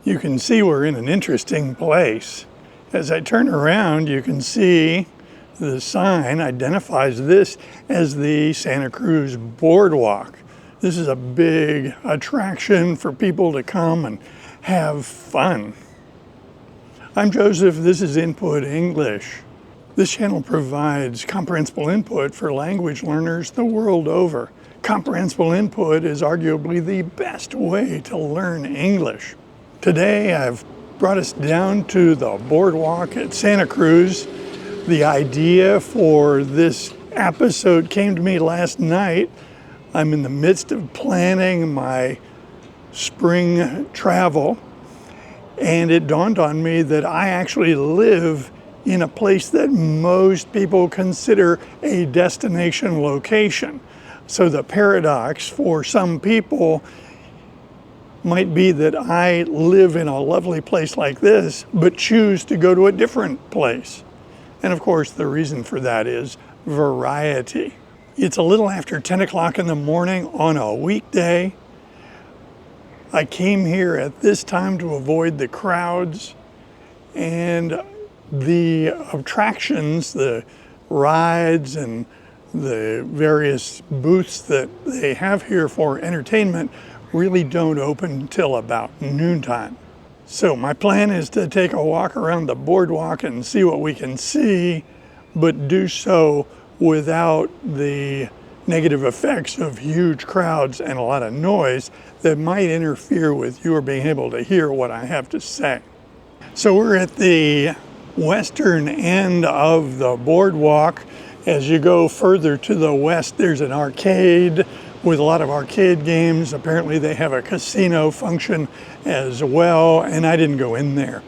You can see we're in an interesting place. As I turn around, you can see the sign identifies this as the Santa Cruz Boardwalk. This is a big attraction for people to come and have fun. I'm Joseph, this is Input English. This channel provides comprehensible input for language learners the world over. Comprehensible input is arguably the best way to learn English. Today I've brought us down to the Boardwalk at Santa Cruz. The idea for this episode came to me last night. I'm in the midst of planning my spring travel, and it dawned on me that I actually live in a place that most people consider a destination location. So the paradox for some people might be that I live in a lovely place like this, but choose to go to a different place. And of course, the reason for that is variety. It's a little after 10 o'clock in the morning on a weekday. I came here at this time to avoid the crowds, and the attractions, the rides and the various booths that they have here for entertainment really don't open until about noontime. So my plan is to take a walk around the boardwalk and see what we can see, but do so without the negative effects of huge crowds and a lot of noise that might interfere with you being able to hear what I have to say. So we're at the western end of the boardwalk. As you go further to the west, there's an arcade with a lot of arcade games. Apparently they have a casino function as well, and I didn't go in there.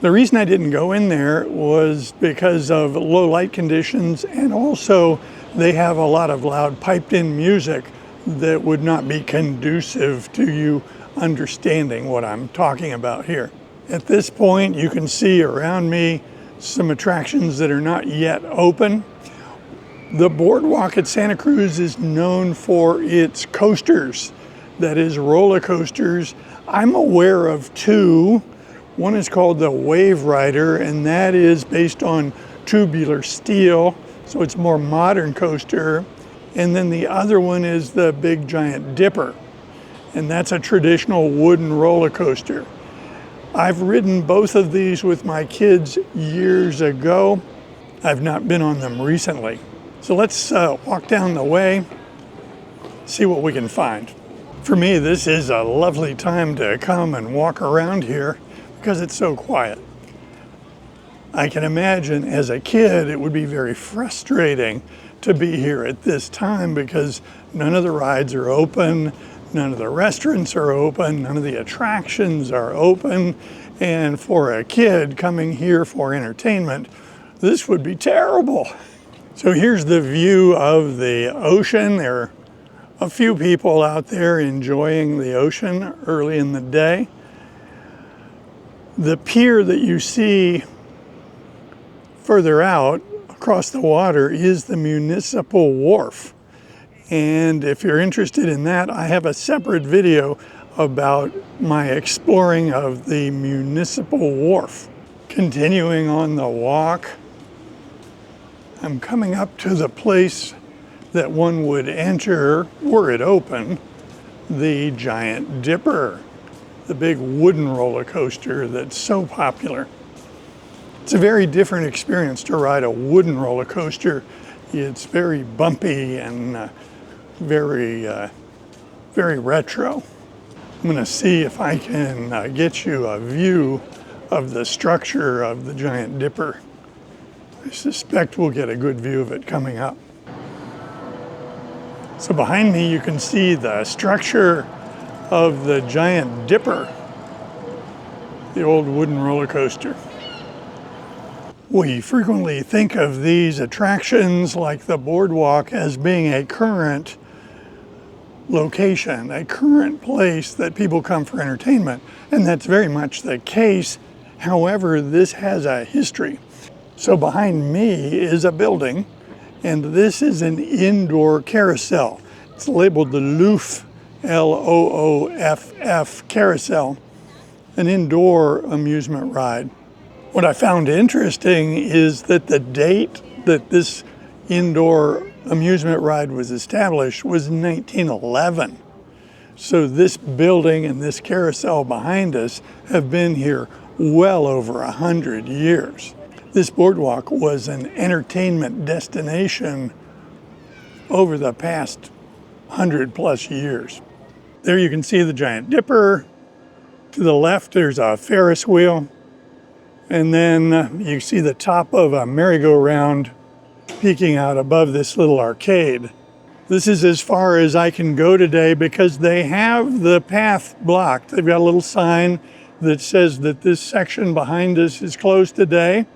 The reason I didn't go in there was because of low light conditions, and also they have a lot of loud piped in music that would not be conducive to you understanding what I'm talking about here. At this point, you can see around me some attractions that are not yet open. The boardwalk at Santa Cruz is known for its coasters, that is roller coasters. I'm aware of two. One is called the Wave Rider, and that is based on tubular steel, so it's a more modern coaster. And then the other one is the Big Giant Dipper, and that's a traditional wooden roller coaster. I've ridden both of these with my kids years ago. I've not been on them recently. So let's walk down the way, see what we can find. For me, this is a lovely time to come and walk around here because it's so quiet. I can imagine as a kid it would be very frustrating to be here at this time because none of the rides are open, none of the restaurants are open, none of the attractions are open, and for a kid coming here for entertainment, this would be terrible. So here's the view of the ocean. There are a few people out there enjoying the ocean early in the day. The pier that you see further out across the water is the municipal wharf. And if you're interested in that, I have a separate video about my exploring of the municipal wharf. Continuing on the walk, I'm coming up to the place that one would enter, were it open, the Giant Dipper, the big wooden roller coaster that's so popular. It's a very different experience to ride a wooden roller coaster. It's very bumpy and very retro. I'm going to see if I can get you a view of the structure of the Giant Dipper. I suspect we'll get a good view of it coming up. So behind me you can see the structure of the Giant Dipper, the old wooden roller coaster. We frequently think of these attractions like the boardwalk as being a current location, a current place that people come for entertainment, and that's very much the case. However, this has a history. So behind me is a building, and this is an indoor carousel. It's labeled the Looff, L-O-O-F-F carousel, an indoor amusement ride. What I found interesting is that the date that this indoor amusement ride was established was 1911. So this building and this carousel behind us have been here well over 100 years. This boardwalk was an entertainment destination over the past 100+ years. There you can see the Giant Dipper. To the left, there's a Ferris wheel. And then you see the top of a merry-go-round peeking out above this little arcade. This is as far as I can go today because they have the path blocked. They've got a little sign that says that this section behind us is closed today.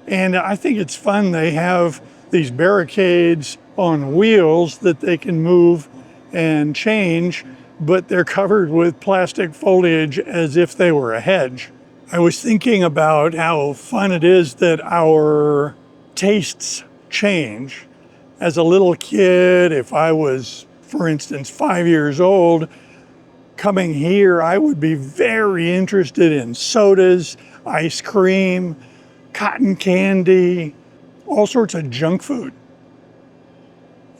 And I think it's fun. They have these barricades on wheels that they can move and change, but they're covered with plastic foliage as if they were a hedge. I was thinking about how fun it is that our tastes change. As a little kid, if I was, for instance, 5 years old, coming here, I would be very interested in sodas, ice cream, cotton candy, all sorts of junk food.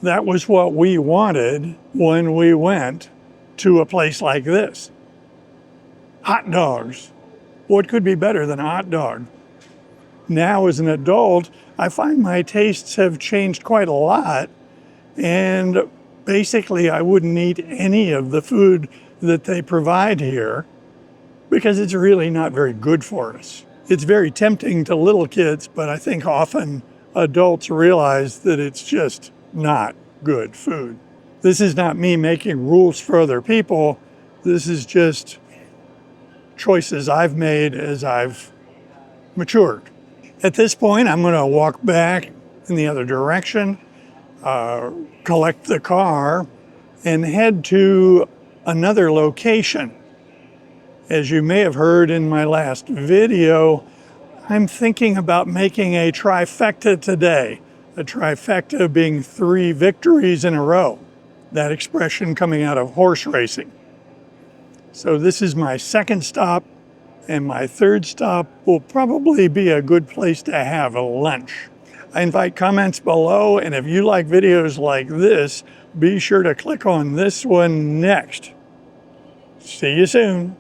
That was what we wanted when we went to a place like this. Hot dogs. What could be better than a hot dog? Now, as an adult, I find my tastes have changed quite a lot, and basically I wouldn't eat any of the food that they provide here because it's really not very good for us. It's very tempting to little kids, but I think often adults realize that it's just not good food. This is not me making rules for other people. This is just choices I've made as I've matured. At this point, I'm going to walk back in the other direction, collect the car, and head to another location. As you may have heard in my last video, I'm thinking about making a trifecta today. A trifecta being 3 victories in a row. That expression coming out of horse racing. So this is my second stop, and my third stop will probably be a good place to have a lunch. I invite comments below, and if you like videos like this, be sure to click on this one next. See you soon.